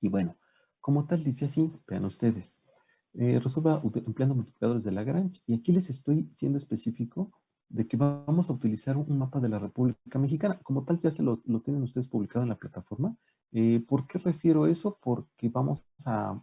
Y bueno, como tal dice así, vean ustedes, resuelva empleando multiplicadores de Lagrange. Y aquí les estoy siendo específico de que vamos a utilizar un mapa de la República Mexicana. Como tal, ya lo tienen ustedes publicado en la plataforma. ¿Por qué refiero eso? Porque vamos a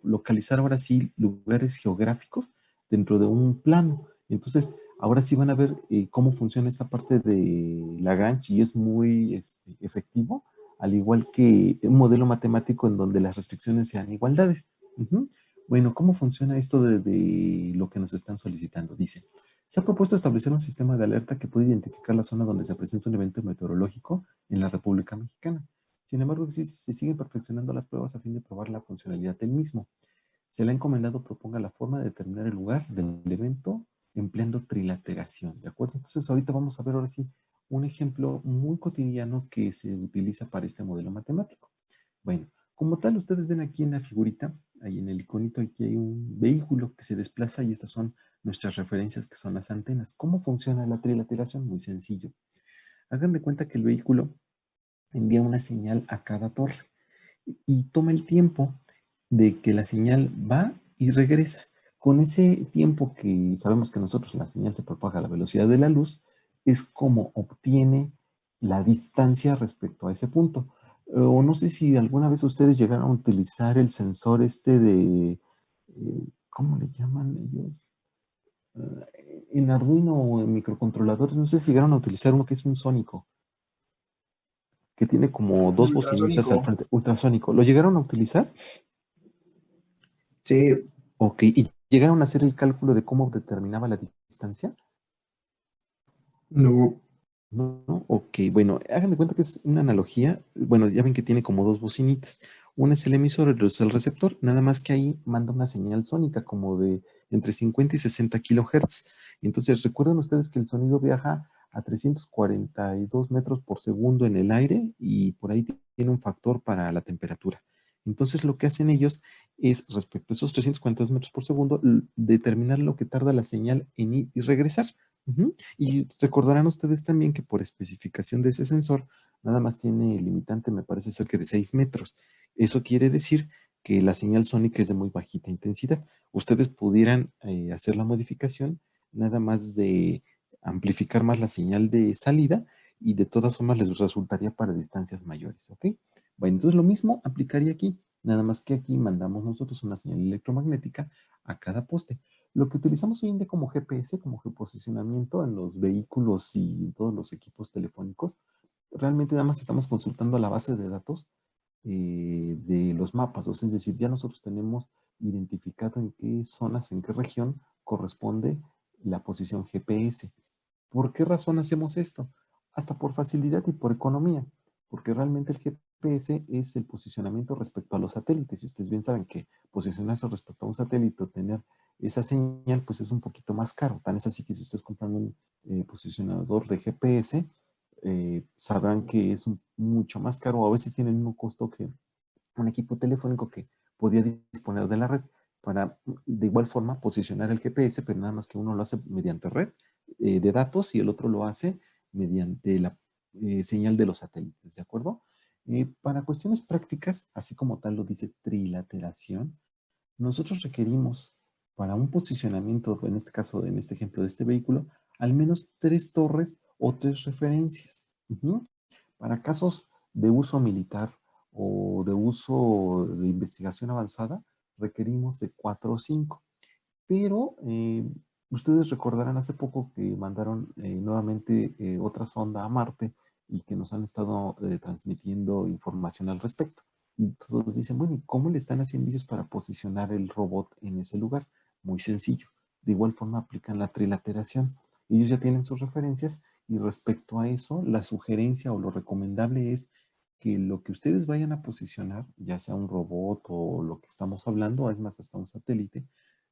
localizar ahora sí lugares geográficos dentro de un plano. Entonces, ahora sí van a ver cómo funciona esta parte de Lagrange y es muy efectivo, al igual que un modelo matemático en donde las restricciones sean igualdades. Uh-huh. Bueno, ¿cómo funciona esto de lo que nos están solicitando? Dice, se ha propuesto establecer un sistema de alerta que puede identificar la zona donde se presenta un evento meteorológico en la República Mexicana. Sin embargo, se siguen perfeccionando las pruebas a fin de probar la funcionalidad del mismo. Se le ha encomendado proponga la forma de determinar el lugar del evento empleando trilateración, ¿de acuerdo? Entonces, ahorita vamos a ver ahora sí un ejemplo muy cotidiano que se utiliza para este modelo matemático. Bueno, como tal, ustedes ven aquí en la figurita, ahí en el iconito, aquí hay un vehículo que se desplaza y estas son nuestras referencias que son las antenas. ¿Cómo funciona la trilateración? Muy sencillo. Hagan de cuenta que el vehículo envía una señal a cada torre y toma el tiempo de que la señal va y regresa. Con ese tiempo que sabemos que nosotros la señal se propaga a la velocidad de la luz, es como obtiene la distancia respecto a ese punto. O no sé si alguna vez ustedes llegaron a utilizar el sensor ¿cómo le llaman ellos? En Arduino o en microcontroladores, no sé si llegaron a utilizar uno que es un sónico, que tiene como dos bocinitas al Ultrasónico. frente, ultrasónico. ¿Lo llegaron a utilizar? Sí, Ok, ¿y llegaron a hacer el cálculo de cómo determinaba la distancia? no. No, no, ok, bueno, hagan de cuenta que es una analogía. Bueno, ya ven que tiene como dos bocinitas. Una es el emisor, otro es el receptor, nada más que ahí manda una señal sónica como de entre 50 y 60 kilohertz. Entonces, recuerden ustedes que el sonido viaja a 342 metros por segundo en el aire y por ahí tiene un factor para la temperatura. Entonces, lo que hacen ellos es, respecto a esos 342 metros por segundo, determinar lo que tarda la señal en ir y regresar. Ujú. Y recordarán ustedes también que por especificación de ese sensor, nada más tiene el limitante, me parece cerca de 6 metros. Eso quiere decir que la señal sónica es de muy bajita intensidad. Ustedes pudieran hacer la modificación nada más de amplificar más la señal de salida y de todas formas les resultaría para distancias mayores, ¿ok? Bueno, entonces lo mismo aplicaría aquí, nada más que aquí mandamos nosotros una señal electromagnética a cada poste. Lo que utilizamos hoy en día como GPS, como geoposicionamiento en los vehículos y en todos los equipos telefónicos, realmente nada más estamos consultando la base de datos de los mapas. O sea, es decir, ya nosotros tenemos identificado en qué zonas, en qué región corresponde la posición GPS. ¿Por qué razón hacemos esto? Hasta por facilidad y por economía, porque realmente el GPS es el posicionamiento respecto a los satélites. Y ustedes bien saben que posicionarse respecto a un satélite o tener esa señal, pues es un poquito más caro. Tan es así que si ustedes compran un posicionador de GPS, sabrán que es mucho más caro o a veces tiene el mismo costo que un equipo telefónico que podía disponer de la red para de igual forma posicionar el GPS, pero nada más que uno lo hace mediante red de datos y el otro lo hace mediante la señal de los satélites, ¿de acuerdo? Para cuestiones prácticas, así como tal lo dice trilateración, nosotros requerimos para un posicionamiento, en este caso, en este ejemplo de este vehículo, al menos 3 torres o 3 referencias. Uh-huh. Para casos de uso militar o de uso de investigación avanzada, requerimos de 4 o 5. Pero ustedes recordarán hace poco que mandaron nuevamente otra sonda a Marte y que nos han estado transmitiendo información al respecto. Y todos dicen, bueno, ¿y cómo le están haciendo ellos para posicionar el robot en ese lugar? Muy sencillo. De igual forma aplican la trilateración. Ellos ya tienen sus referencias y respecto a eso, la sugerencia o lo recomendable es que lo que ustedes vayan a posicionar, ya sea un robot o lo que estamos hablando, es más, hasta un satélite,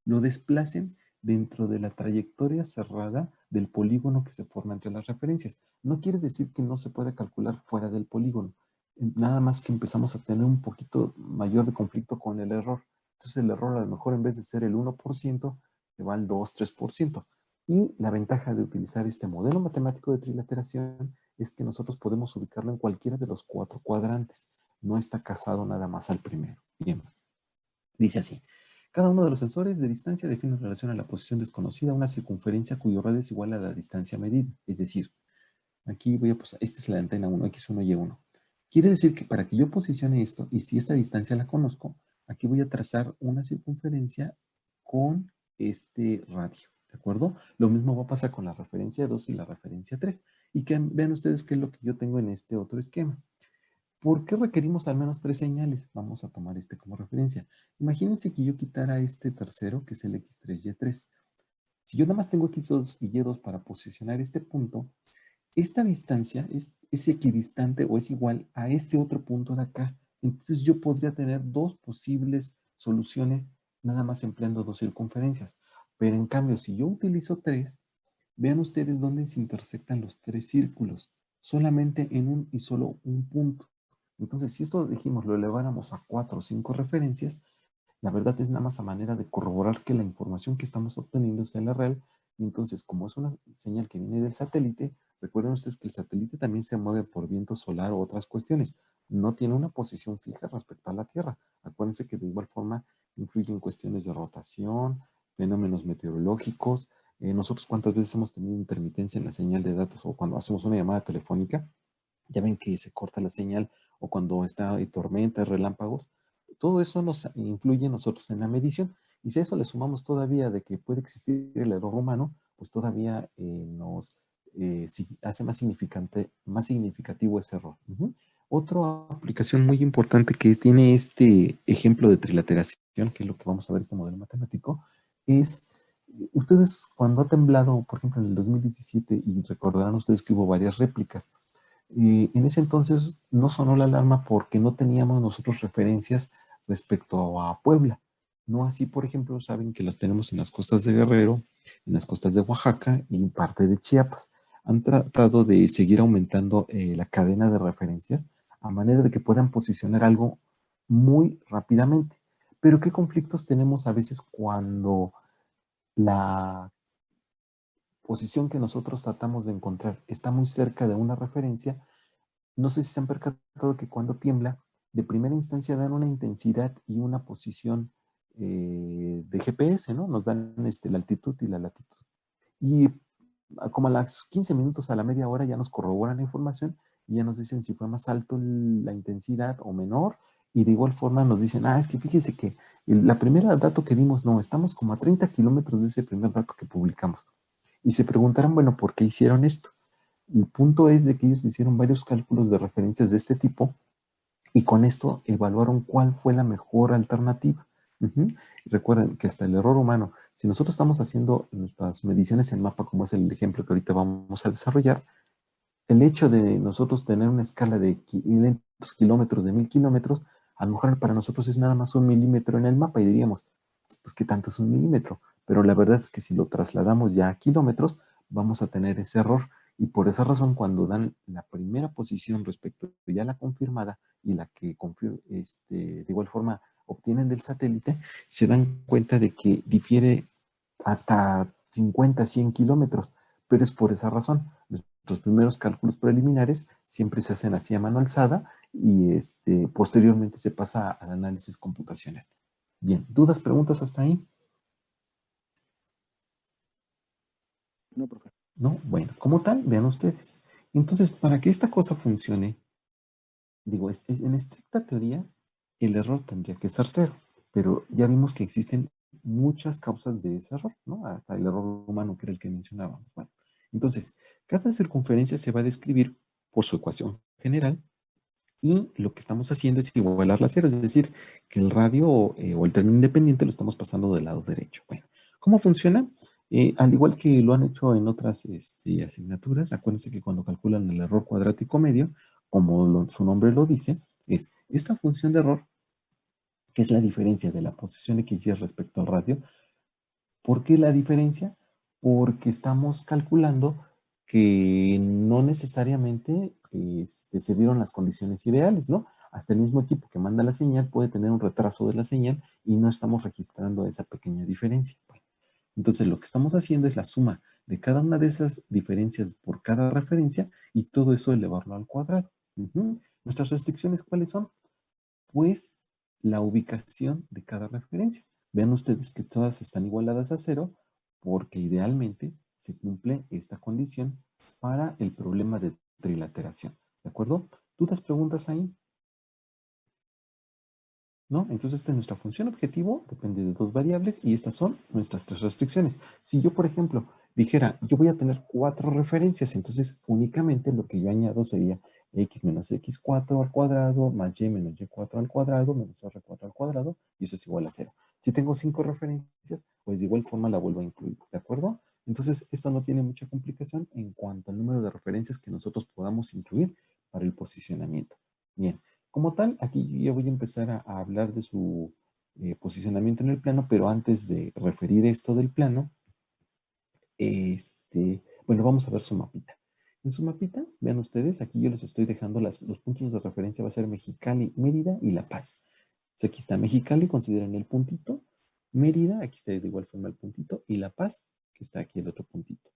lo desplacen dentro de la trayectoria cerrada del polígono que se forma entre las referencias. No quiere decir que no se pueda calcular fuera del polígono, nada más que empezamos a tener un poquito mayor de conflicto con el error. Entonces el error a lo mejor en vez de ser el 1%, se va al 2-3%. Y la ventaja de utilizar este modelo matemático de trilateración es que nosotros podemos ubicarlo en cualquiera de los 4 cuadrantes. no está casado nada más al primero. Bien, dice así. Cada uno de los sensores de distancia define en relación a la posición desconocida una circunferencia cuyo radio es igual a la distancia medida. Es decir, aquí voy a posar, esta es la antena 1, X1 y Y1. Quiere decir que para que yo posicione esto, y si esta distancia la conozco, aquí voy a trazar una circunferencia con este radio, ¿de acuerdo? Lo mismo va a pasar con la referencia 2 y la referencia 3. Y que vean ustedes qué es lo que yo tengo en este otro esquema. ¿Por qué requerimos al menos 3 señales? Vamos a tomar este como referencia. Imagínense que yo quitara este tercero, que es el X3, Y3. Si yo nada más tengo X2 y Y2 para posicionar este punto, esta distancia es equidistante o es igual a este otro punto de acá. Entonces yo podría tener dos posibles soluciones nada más empleando dos circunferencias. Pero en cambio, si yo utilizo tres, vean ustedes dónde se intersectan los tres círculos. Solamente en un y solo un punto. Entonces, si esto dijimos lo eleváramos a 4 o 5 referencias, la verdad es nada más a manera de corroborar que la información que estamos obteniendo sea la real. Y entonces, como es una señal que viene del satélite, recuerden ustedes que el satélite también se mueve por viento solar o otras cuestiones. No tiene una posición fija respecto a la Tierra. Acuérdense que de igual forma influyen cuestiones de rotación, fenómenos meteorológicos. Nosotros cuántas veces hemos tenido intermitencia en la señal de datos o cuando hacemos una llamada telefónica, ya ven que se corta la señal o cuando está hay tormentas, relámpagos. Todo eso nos influye nosotros en la medición. Y si a eso le sumamos todavía de que puede existir el error humano, pues todavía nos hace más significativo ese error. Otra aplicación muy importante que tiene este ejemplo de trilateración, que es lo que vamos a ver este modelo matemático, es ustedes cuando ha temblado, por ejemplo, en el 2017, y recordarán ustedes que hubo varias réplicas, en ese entonces no sonó la alarma porque no teníamos nosotros referencias respecto a Puebla. No así, por ejemplo, saben que los tenemos en las costas de Guerrero, en las costas de Oaxaca y en parte de Chiapas. Han tratado de seguir aumentando la cadena de referencias a manera de que puedan posicionar algo muy rápidamente. Pero ¿qué conflictos tenemos a veces cuando la posición que nosotros tratamos de encontrar está muy cerca de una referencia? No sé si se han percatado que cuando tiembla, de primera instancia dan una intensidad y una posición de GPS, ¿no? Nos dan la altitud y la latitud. Y como a las 15 minutos a la media hora ya nos corroboran la información y ya nos dicen si fue más alto la intensidad o menor. Y de igual forma nos dicen, es que fíjese que la primera dato que dimos, no, estamos como a 30 kilómetros de ese primer dato que publicamos. Y se preguntarán, bueno, ¿por qué hicieron esto? El punto es de que ellos hicieron varios cálculos de referencias de este tipo y con esto evaluaron cuál fue la mejor alternativa. Recuerden que hasta el error humano, si nosotros estamos haciendo nuestras mediciones en mapa, como es el ejemplo que ahorita vamos a desarrollar, el hecho de nosotros tener una escala de 500 kilómetros, de 1000 kilómetros, a lo mejor para nosotros es nada más un milímetro en el mapa y diríamos, pues ¿qué tanto es un milímetro? Pero la verdad es que si lo trasladamos ya a kilómetros, vamos a tener ese error. Y por esa razón, cuando dan la primera posición respecto ya a la confirmada y la que de igual forma obtienen del satélite, se dan cuenta de que difiere hasta 50, 100 kilómetros. Pero es por esa razón. Los primeros cálculos preliminares siempre se hacen así a mano alzada y posteriormente se pasa al análisis computacional. Bien, ¿dudas, preguntas hasta ahí? No, profe. No, bueno, como tal, vean ustedes. Entonces, para que esta cosa funcione, digo, en estricta teoría, el error tendría que ser cero, pero ya vimos que existen muchas causas de ese error, ¿no? Hasta el error humano, que era el que mencionábamos. Bueno, entonces, cada circunferencia se va a describir por su ecuación general y lo que estamos haciendo es igualarla a cero, es decir, que el radio o el término independiente lo estamos pasando del lado derecho. Bueno, ¿cómo funciona? Al igual que lo han hecho en otras asignaturas, acuérdense que cuando calculan el error cuadrático medio, como su nombre lo dice, es esta función de error, que es la diferencia de la posición XY respecto al radio. ¿Por qué la diferencia? Porque estamos calculando que no necesariamente se dieron las condiciones ideales, ¿no? Hasta el mismo equipo que manda la señal puede tener un retraso de la señal y no estamos registrando esa pequeña diferencia. Bueno, entonces lo que estamos haciendo es la suma de cada una de esas diferencias por cada referencia y todo eso elevarlo al cuadrado. Nuestras restricciones, ¿cuáles son? Pues la ubicación de cada referencia. Vean ustedes que todas están igualadas a 0 porque idealmente se cumple esta condición para el problema de trilateración. ¿De acuerdo? ¿Dudas, preguntas ahí? ¿No? Entonces esta es nuestra función objetivo, depende de dos variables y estas son nuestras tres restricciones. Si yo, por ejemplo, dijera, yo voy a tener 4 referencias, entonces únicamente lo que yo añado sería x menos x4 al cuadrado más y menos y4 al cuadrado menos r4 al cuadrado y eso es igual a 0. Si tengo 5 referencias, pues de igual forma la vuelvo a incluir, ¿de acuerdo? Entonces esto no tiene mucha complicación en cuanto al número de referencias que nosotros podamos incluir para el posicionamiento. Bien. Como tal, aquí yo ya voy a empezar a hablar de su posicionamiento en el plano, pero antes de referir esto del plano, bueno, vamos a ver su mapita. En su mapita, vean ustedes, aquí yo les estoy dejando los puntos de referencia, va a ser Mexicali, Mérida y La Paz. Entonces aquí está Mexicali, consideren el puntito, Mérida, aquí está de igual forma el puntito, y La Paz, que está aquí el otro puntito.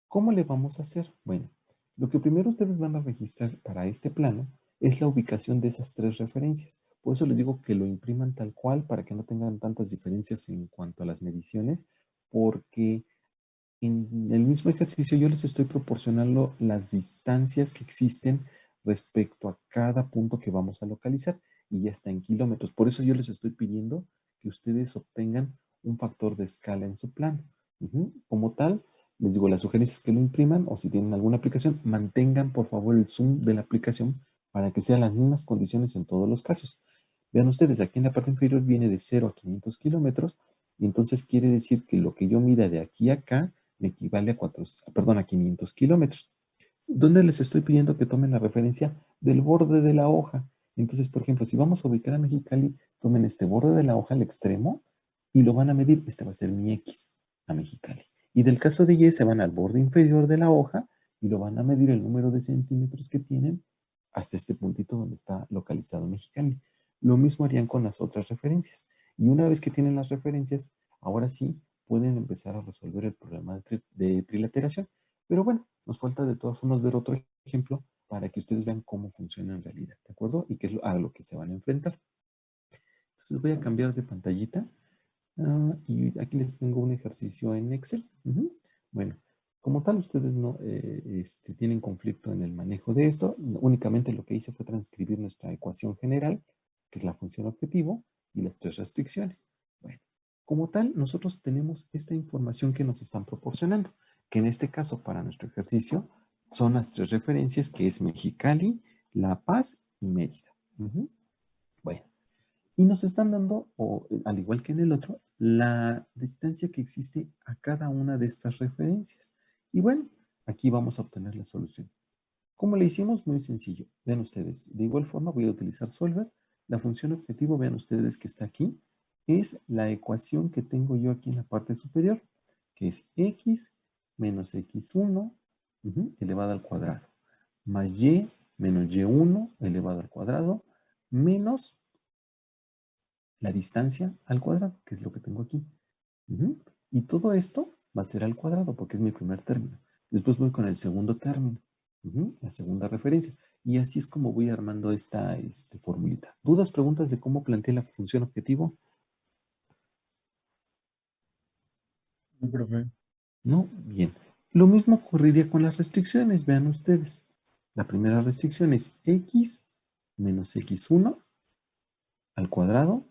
¿Cómo le vamos a hacer? Bueno, lo que primero ustedes van a registrar para este plano es la ubicación de esas tres referencias. Por eso les digo que lo impriman tal cual para que no tengan tantas diferencias en cuanto a las mediciones, porque en el mismo ejercicio yo les estoy proporcionando las distancias que existen respecto a cada punto que vamos a localizar y ya está en kilómetros. Por eso yo les estoy pidiendo que ustedes obtengan un factor de escala en su plano. Como tal, les digo, la sugerencia es que lo impriman o si tienen alguna aplicación, mantengan por favor el zoom de la aplicación para que sean las mismas condiciones en todos los casos. Vean ustedes, aquí en la parte inferior viene de 0 a 500 kilómetros y entonces quiere decir que lo que yo mida de aquí a acá me equivale a 500 kilómetros. ¿Dónde les estoy pidiendo que tomen la referencia? Del borde de la hoja. Entonces, por ejemplo, si vamos a ubicar a Mexicali, tomen este borde de la hoja al extremo y lo van a medir. Este va a ser mi X a Mexicali. Y del caso de Y se van al borde inferior de la hoja y lo van a medir el número de centímetros que tienen hasta este puntito donde está localizado Mexicali. Lo mismo harían con las otras referencias. Y una vez que tienen las referencias, ahora sí pueden empezar a resolver el problema de trilateración. Pero bueno, nos falta de todas formas ver otro ejemplo para que ustedes vean cómo funciona en realidad, ¿de acuerdo? Y qué es a lo que se van a enfrentar. Entonces voy a cambiar de pantallita y aquí les tengo un ejercicio en Excel. Bueno, como tal ustedes no tienen conflicto en el manejo de esto, únicamente lo que hice fue transcribir nuestra ecuación general, que es la función objetivo, y las tres restricciones. Bueno, como tal, nosotros tenemos esta información que nos están proporcionando, que en este caso para nuestro ejercicio son las tres referencias, que es Mexicali, La Paz y Mérida. Bueno, y nos están dando, al igual que en el otro, la distancia que existe a cada una de estas referencias. Y bueno, aquí vamos a obtener la solución. ¿Cómo le hicimos? Muy sencillo. Vean ustedes. De igual forma voy a utilizar Solver. La función objetivo, vean ustedes que está aquí, es la ecuación que tengo yo aquí en la parte superior, que es x menos x1 elevado al cuadrado, más y menos y1 elevado al cuadrado, menos la distancia al cuadrado, que es lo que tengo aquí. Y todo esto va a ser al cuadrado, porque es mi primer término. Después voy con el segundo término, la segunda referencia. Y así es como voy armando esta formulita. ¿Dudas, preguntas de cómo planteé la función objetivo? Sí, profe. No, bien. Lo mismo ocurriría con las restricciones, vean ustedes. La primera restricción es x menos x1 al cuadrado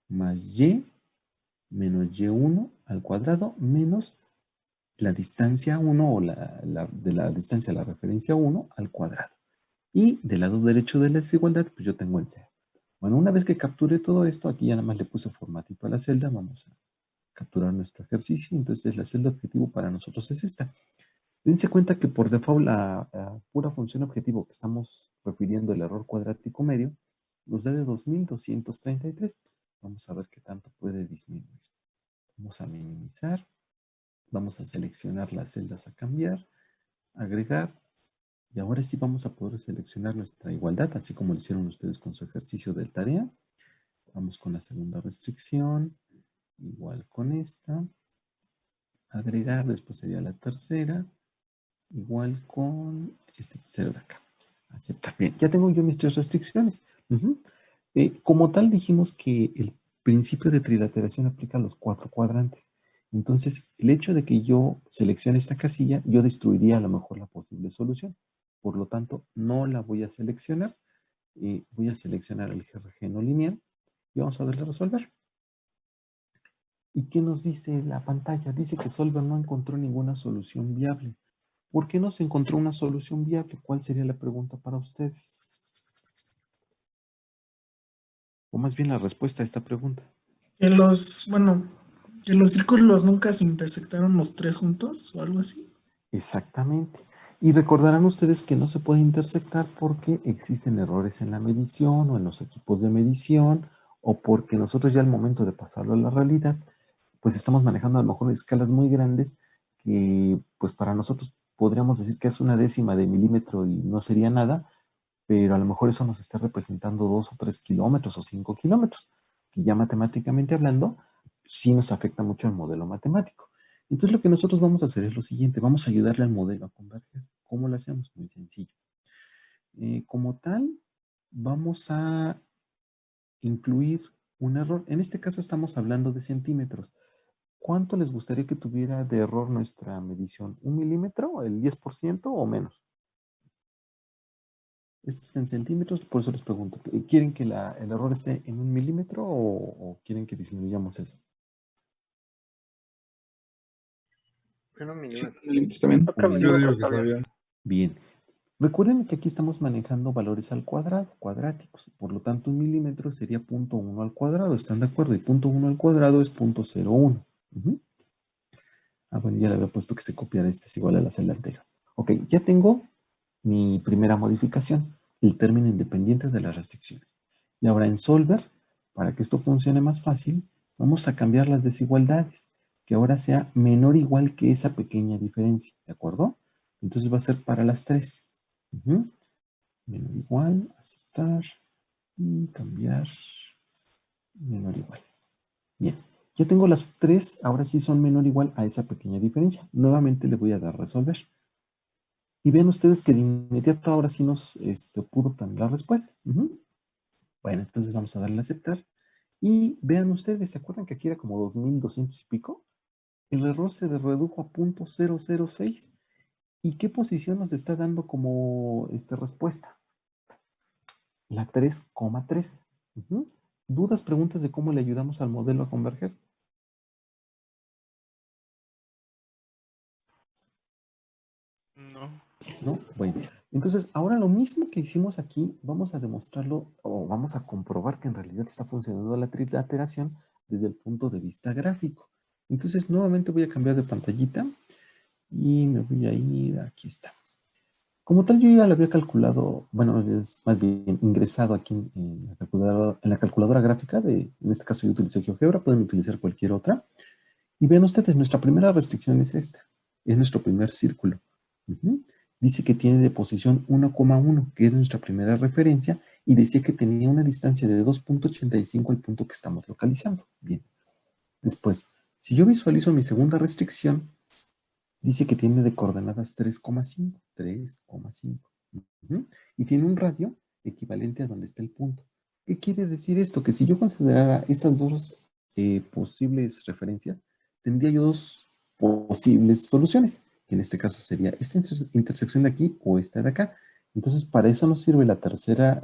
más y menos y1 al cuadrado menos la distancia 1 o de la distancia a la referencia 1 al cuadrado. Y del lado derecho de la desigualdad, pues yo tengo el 0. Bueno, una vez que capture todo esto, aquí ya nada más le puse formatito a la celda, vamos a capturar nuestro ejercicio. Entonces la celda objetivo para nosotros es esta. Dense cuenta que por default la pura función objetivo que estamos refiriendo el error cuadrático medio nos da de 2233. Vamos a ver qué tanto puede disminuir. Vamos a minimizar. Vamos a seleccionar las celdas a cambiar, agregar, y ahora sí vamos a poder seleccionar nuestra igualdad, así como lo hicieron ustedes con su ejercicio de tarea. Vamos con la segunda restricción, igual con esta, agregar, después sería la tercera, igual con este tercero de acá. Aceptar. Bien, ya tengo yo mis tres restricciones. Como tal, dijimos que el principio de trilateración aplica a los 4 cuadrantes. Entonces, el hecho de que yo seleccione esta casilla, yo destruiría a lo mejor la posible solución. Por lo tanto, no la voy a seleccionar. Voy a seleccionar el GRG no lineal y vamos a darle a resolver. ¿Y qué nos dice la pantalla? Dice que Solver no encontró ninguna solución viable. ¿Por qué no se encontró una solución viable? ¿Cuál sería la pregunta para ustedes? O más bien la respuesta a esta pregunta. Que los círculos nunca se intersectaron los tres juntos o algo así. Exactamente. Y recordarán ustedes que no se puede intersectar porque existen errores en la medición o en los equipos de medición o porque nosotros ya al momento de pasarlo a la realidad, pues estamos manejando a lo mejor escalas muy grandes que pues para nosotros podríamos decir que es una décima de milímetro y no sería nada, pero a lo mejor eso nos está representando 2 o 3 kilómetros o 5 kilómetros, que ya matemáticamente hablando, sí nos afecta mucho el modelo matemático. Entonces lo que nosotros vamos a hacer es lo siguiente, vamos a ayudarle al modelo a converger. ¿Cómo lo hacemos? Muy sencillo. Como tal, vamos a incluir un error. En este caso estamos hablando de centímetros. ¿Cuánto les gustaría que tuviera de error nuestra medición? ¿1 milímetro? ¿El 10% o menos? Esto está en centímetros, por eso les pregunto. ¿Quieren que el error esté en 1 milímetro o quieren que disminuyamos eso? En un Sí, milímetro. milímetros también. Otro Yo milímetro digo que está está bien. bien. Bien. Recuerden que aquí estamos manejando valores al cuadrado, cuadráticos. Por lo tanto, 1 milímetro sería 0.1 al cuadrado. ¿Están de acuerdo? Y 0.1 al cuadrado es 0.01. Bueno, ya le había puesto que se copiara este, es igual a la celda anterior. Ok, ya tengo mi primera modificación, el término independiente de las restricciones. Y ahora en Solver, para que esto funcione más fácil, vamos a cambiar las desigualdades, que ahora sea menor o igual que esa pequeña diferencia, ¿de acuerdo? Entonces va a ser para las tres. Menor o igual, aceptar y cambiar menor o igual. Bien, ya tengo las tres, ahora sí son menor o igual a esa pequeña diferencia. Nuevamente le voy a dar resolver. Y vean ustedes que de inmediato ahora sí nos pudo cambiar la respuesta. Bueno, entonces vamos a darle a aceptar. Y vean ustedes, ¿se acuerdan que aquí era como 2200 y pico? El error se redujo a 0.006. ¿Y qué posición nos está dando como respuesta? La 3,3. ¿Dudas, preguntas de cómo le ayudamos al modelo a converger? No. ¿No? Bueno, entonces ahora lo mismo que hicimos aquí, vamos a demostrarlo o vamos a comprobar que en realidad está funcionando la triliteración desde el punto de vista gráfico. Entonces nuevamente voy a cambiar de pantallita y me voy a ir, aquí está. Como tal, yo ya lo había calculado, bueno, es más bien ingresado aquí en la calculadora gráfica, en este caso yo utilicé GeoGebra, pueden utilizar cualquier otra. Y vean ustedes, nuestra primera restricción es esta, es nuestro primer círculo. Dice que tiene de posición 1,1, que es nuestra primera referencia, y decía que tenía una distancia de 2.85 al punto que estamos localizando. Bien. Después, si yo visualizo mi segunda restricción, dice que tiene de coordenadas 3,5. Y tiene un radio equivalente a donde está el punto. ¿Qué quiere decir esto? Que si yo considerara estas dos posibles referencias, tendría yo dos posibles soluciones, que en este caso sería esta intersección de aquí o esta de acá. Entonces, para eso nos sirve la tercera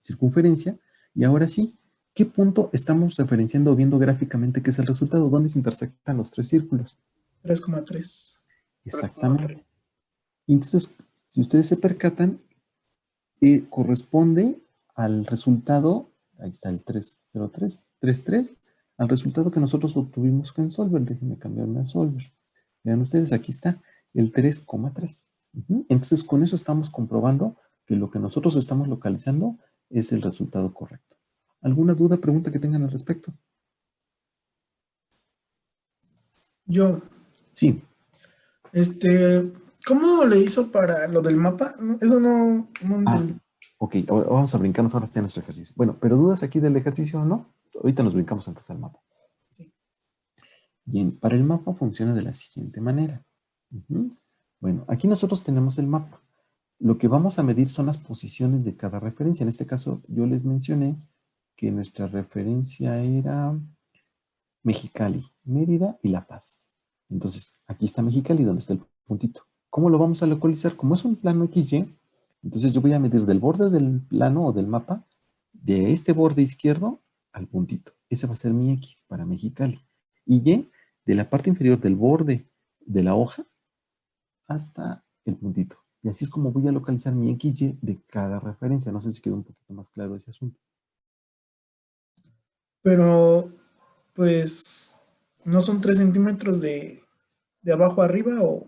circunferencia. Y ahora sí, ¿qué punto estamos referenciando o viendo gráficamente que es el resultado? ¿Dónde se intersectan los tres círculos? 3,3. Exactamente. Entonces, si ustedes se percatan, corresponde al resultado, ahí está el 30333, al resultado que nosotros obtuvimos con Solver. Déjenme cambiarme a Solver. Vean ustedes, aquí está el 3,3. Entonces, con eso estamos comprobando que lo que nosotros estamos localizando es el resultado correcto. ¿Alguna duda, pregunta que tengan al respecto? Yo, Sí. ¿Cómo le hizo para lo del mapa? Eso no entendí. Ok, vamos a brincarnos ahora hacia nuestro ejercicio. Bueno, pero dudas aquí del ejercicio o no? Ahorita nos brincamos antes al mapa. Sí. Bien, para el mapa funciona de la siguiente manera. Bueno, aquí nosotros tenemos el mapa. Lo que vamos a medir son las posiciones de cada referencia. En este caso, yo les mencioné que nuestra referencia era Mexicali, Mérida y La Paz. Entonces, aquí está Mexicali, donde está el puntito. ¿Cómo lo vamos a localizar? Como es un plano XY, entonces yo voy a medir del borde del plano o del mapa, de este borde izquierdo al puntito. Ese va a ser mi X para Mexicali. Y Y, de la parte inferior del borde de la hoja hasta el puntito. Y así es como voy a localizar mi XY de cada referencia. No sé si quedó un poquito más claro ese asunto. Pero, pues, ¿no son 3 centímetros de abajo a arriba? O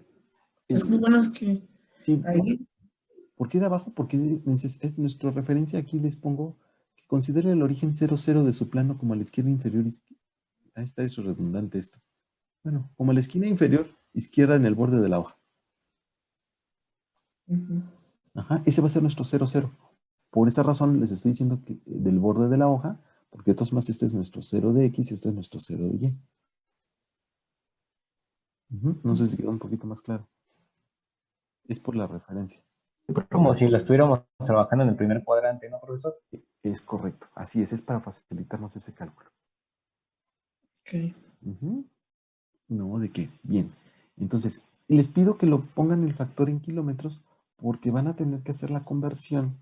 es que, bueno, es que Sí, ahí, ¿por qué de abajo? Porque es nuestra referencia. Aquí les pongo que considere el origen 00 de su plano como a la izquierda inferior. Ahí está eso redundante esto. Bueno, como a la esquina inferior izquierda en el borde de la hoja. ujú, Ajá, ese va a ser nuestro 00. Por esa razón les estoy diciendo que del borde de la hoja, porque de todos más este es nuestro 0 de X y este es nuestro 0 de Y. No sé si quedó un poquito más claro. Es por la referencia. Como si lo estuviéramos trabajando en el primer cuadrante, ¿no, profesor? Es correcto. Así es para facilitarnos ese cálculo. ok. No, ¿de qué? Bien. Entonces, les pido que lo pongan el factor en kilómetros porque van a tener que hacer la conversión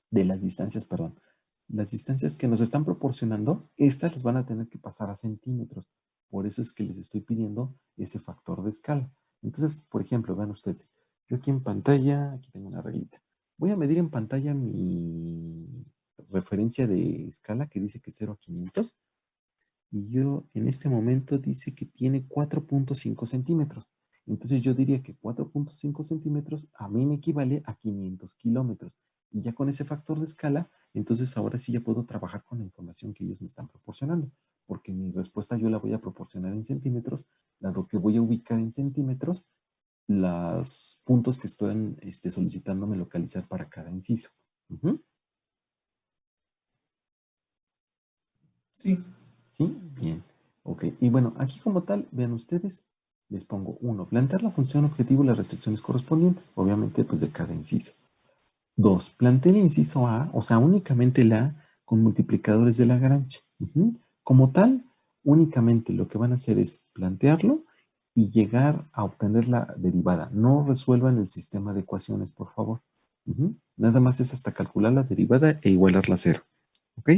de las distancias, perdón. Las distancias que nos están proporcionando, estas las van a tener que pasar a centímetros. Por eso es que les estoy pidiendo ese factor de escala. Entonces, por ejemplo, vean ustedes, yo aquí en pantalla, aquí tengo una reglita. Voy a medir en pantalla mi referencia de escala que dice que 0 a 500. Y yo en este momento dice que tiene 4.5 centímetros. Entonces yo diría que 4.5 centímetros a mí me equivale a 500 kilómetros. Y ya con ese factor de escala, entonces ahora sí ya puedo trabajar con la información que ellos me están proporcionando. Porque mi respuesta yo la voy a proporcionar en centímetros, dado que voy a ubicar en centímetros los puntos que están solicitándome localizar para cada inciso. Sí, ¿Sí? Bien. Ok. Y bueno, aquí como tal, vean ustedes, les pongo uno, plantear la función objetivo y las restricciones correspondientes, obviamente pues de cada inciso. Dos, planteé el inciso A, o sea, únicamente la A con multiplicadores de Lagrange. Como tal, únicamente lo que van a hacer es plantearlo y llegar a obtener la derivada. No resuelvan el sistema de ecuaciones, por favor. Nada más es hasta calcular la derivada e igualarla a cero. ¿Ok?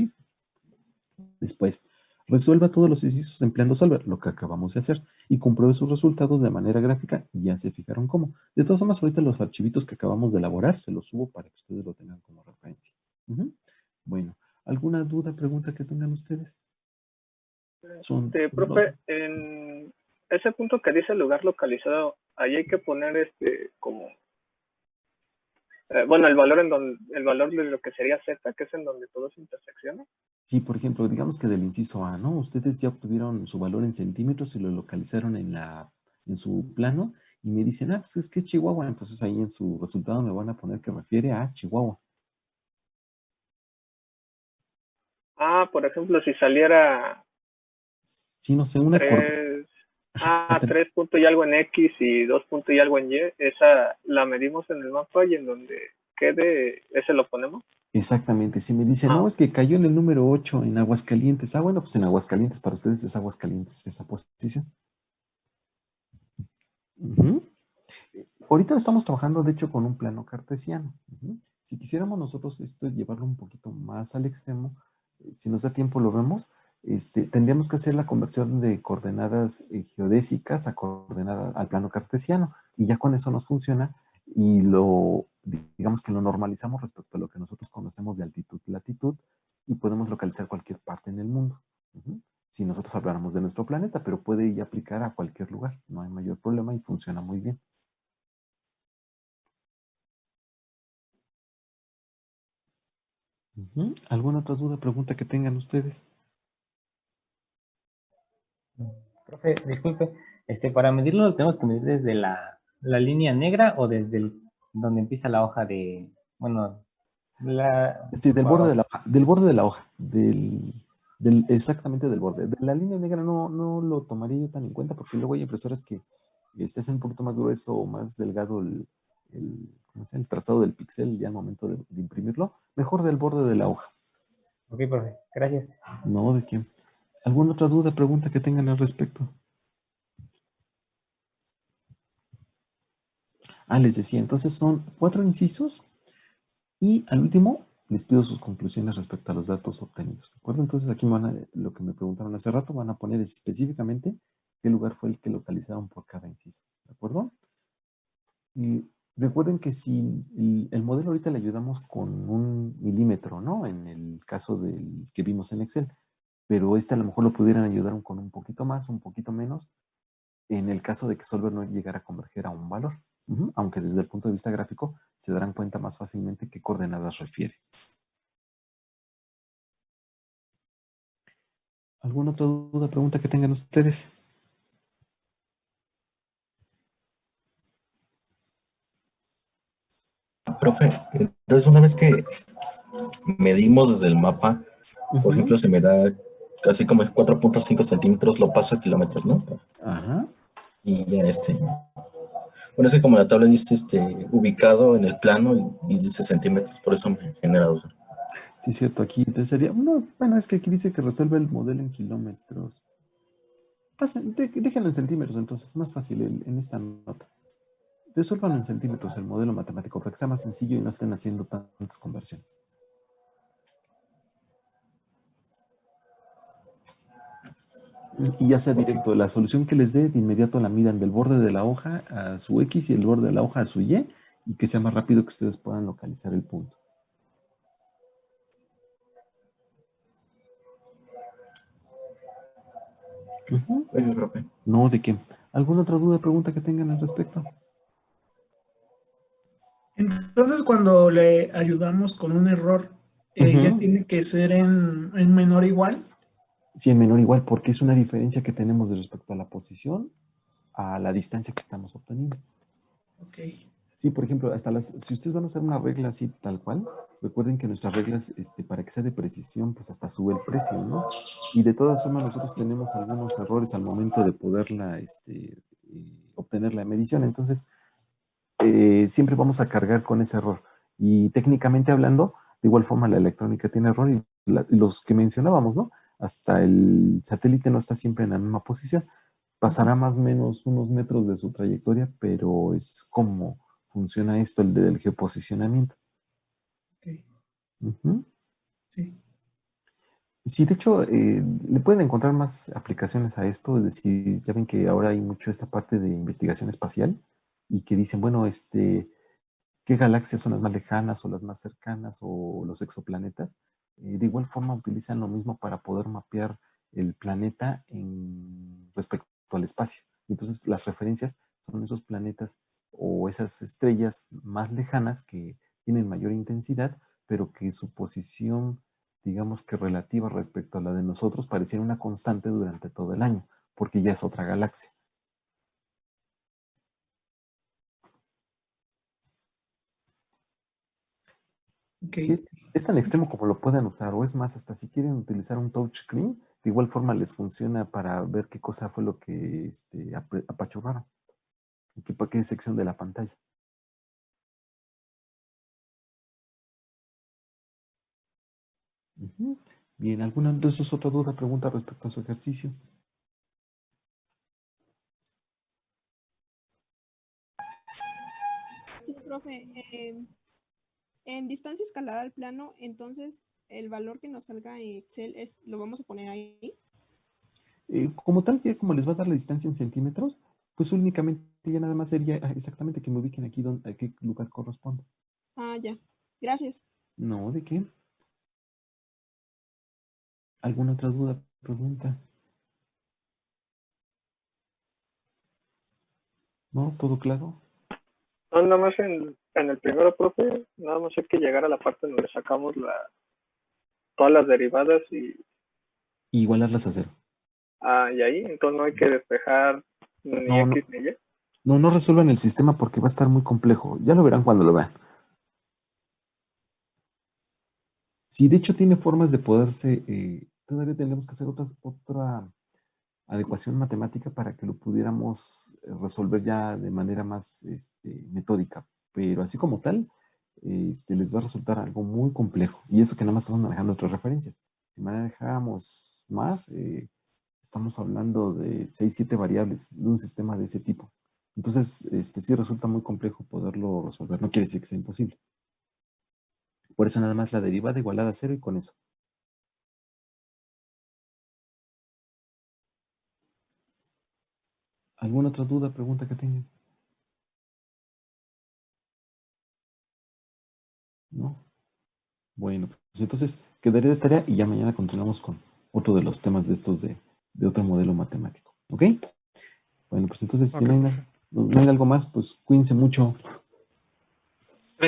Después, resuelva todos los ejercicios empleando Solver, lo que acabamos de hacer, y compruebe sus resultados de manera gráfica. Ya se fijaron cómo. De todas formas, ahorita los archivitos que acabamos de elaborar se los subo para que ustedes lo tengan como referencia. Bueno, ¿alguna duda, pregunta que tengan ustedes? Profe, en ese punto que dice lugar localizado, ahí hay que poner como bueno, el valor de lo que sería Z, que es en donde todo se intersecciona. Sí, por ejemplo, digamos que del inciso A, ¿no? Ustedes ya obtuvieron su valor en centímetros y lo localizaron en su plano y me dicen, pues es que es Chihuahua. Entonces ahí en su resultado me van a poner que refiere a Chihuahua. Por ejemplo, si saliera Sí, no sé, una coordenada. 3 punto y algo en X y 2 punto y algo en Y, esa la medimos en el mapa y en donde quede, ese lo ponemos. Exactamente, si me dicen, no, es que cayó en el número 8 en Aguascalientes. Bueno, pues en Aguascalientes, para ustedes es Aguascalientes esa posición. Ahorita estamos trabajando, de hecho, con un plano cartesiano. Si quisiéramos nosotros esto llevarlo un poquito más al extremo, si nos da tiempo lo vemos, tendríamos que hacer la conversión de coordenadas geodésicas a coordenadas al plano cartesiano. Y ya con eso nos funciona y digamos que lo normalizamos respecto a lo que nosotros conocemos de altitud y latitud y podemos localizar cualquier parte en el mundo. Si nosotros habláramos de nuestro planeta, pero puede ir a aplicar a cualquier lugar, no hay mayor problema y funciona muy bien. ¿Alguna otra duda, pregunta que tengan ustedes? Profe, disculpe, para medirlo lo tenemos que medir desde la línea negra o desde donde empieza la hoja de, bueno, Sí, del borde de la hoja, del borde de la hoja, exactamente del borde. De la línea negra no lo tomaría yo tan en cuenta porque luego hay impresoras que hacen un poquito más grueso o más delgado ¿cómo se llama? El trazado del píxel ya al momento de imprimirlo, mejor del borde de la hoja. Ok, profe, gracias. No, ¿de qué? ¿Alguna otra duda, pregunta que tengan al respecto? Les decía, entonces son 4 incisos y al último les pido sus conclusiones respecto a los datos obtenidos. ¿De acuerdo? Entonces aquí lo que me preguntaron hace rato, van a poner específicamente qué lugar fue el que localizaron por cada inciso. ¿De acuerdo? Y recuerden que si el modelo ahorita le ayudamos con 1 milímetro, ¿no? En el caso del que vimos en Excel, pero a lo mejor lo pudieran ayudar con un poquito más, un poquito menos, en el caso de que Solver no llegara a converger a un valor. Aunque desde el punto de vista gráfico se darán cuenta más fácilmente qué coordenadas refiere. ¿Alguna otra duda, pregunta que tengan ustedes? Profe, entonces una vez que medimos desde el mapa, por ejemplo, se me da casi como 4.5 centímetros, lo paso a kilómetros, ¿no? Ajá. Y ya bueno, es que como la tabla dice ubicado en el plano y dice centímetros, por eso me genera duda. Sí, cierto, aquí entonces sería, bueno, es que aquí dice que resuelve el modelo en kilómetros. Déjenlo en centímetros, entonces, más fácil en esta nota. Resuelvan en centímetros el modelo matemático para que sea más sencillo y no estén haciendo tantas conversiones. Y ya sea directo, la solución que les dé, de inmediato la midan del borde de la hoja a su X y el borde de la hoja a su Y, y que sea más rápido que ustedes puedan localizar el punto. Gracias, profe. No, ¿de qué? ¿Alguna otra duda, pregunta que tengan al respecto? Entonces, cuando le ayudamos con un error, ya tiene que ser en menor o igual. Sí, en menor igual, porque es una diferencia que tenemos de respecto a la posición a la distancia que estamos obteniendo. Ok. Sí, por ejemplo, si ustedes van a usar una regla así tal cual, recuerden que nuestras reglas, para que sea de precisión, pues hasta sube el precio, ¿no? Y de todas formas nosotros tenemos algunos errores al momento de poderla, obtener la medición. Entonces, siempre vamos a cargar con ese error. Y técnicamente hablando, de igual forma la electrónica tiene error y los que mencionábamos, ¿no? Hasta el satélite no está siempre en la misma posición. Pasará más o menos unos metros de su trayectoria, pero es como funciona esto, el del geoposicionamiento. Ok. Sí. Sí, de hecho, le pueden encontrar más aplicaciones a esto, es decir, ya ven que ahora hay mucho esta parte de investigación espacial y que dicen, bueno, qué galaxias son las más lejanas o las más cercanas o los exoplanetas. De igual forma utilizan lo mismo para poder mapear el planeta respecto al espacio. Entonces las referencias son esos planetas o esas estrellas más lejanas que tienen mayor intensidad, pero que su posición, digamos que relativa respecto a la de nosotros, pareciera una constante durante todo el año, porque ya es otra galaxia. Okay. Sí, es tan extremo como lo puedan usar, o es más, hasta si quieren utilizar un touchscreen, de igual forma les funciona para ver qué cosa fue lo que apachurraron, qué sección de la pantalla. Bien, ¿alguna de esas otra duda, pregunta respecto a su ejercicio? Sí, profe, en distancia escalada al plano, entonces el valor que nos salga en Excel lo vamos a poner ahí. Como tal, ya como les va a dar la distancia en centímetros, pues únicamente ya nada más sería exactamente que me ubiquen aquí a qué lugar corresponde. Ya. Gracias. No, ¿de qué? ¿Alguna otra duda, pregunta? ¿No? ¿Todo claro? No, nada más en el primero, profe, nada más hay que llegar a la parte donde sacamos todas las derivadas y Igualarlas a cero. y ahí, entonces no hay que despejar ni No, X ni Y. no resuelvan el sistema porque va a estar muy complejo. Ya lo verán cuando lo vean. Sí, de hecho tiene formas de poderse, todavía tenemos que hacer otra adecuación matemática para que lo pudiéramos resolver ya de manera más metódica. pero así como tal, les va a resultar algo muy complejo. Y eso que nada más estamos manejando otras referencias. Si manejamos más, estamos hablando de 6, 7 variables de un sistema de ese tipo. Entonces, sí resulta muy complejo poderlo resolver. No quiere decir que sea imposible. Por eso nada más la derivada igualada a 0 y con eso. ¿Alguna otra duda, pregunta que tengan? ¿No? Bueno, pues entonces quedaré de tarea y ya mañana continuamos con otro de los temas de estos de otro modelo matemático. ¿Ok? Bueno, pues entonces si Ok. no hay algo más, pues cuídense mucho.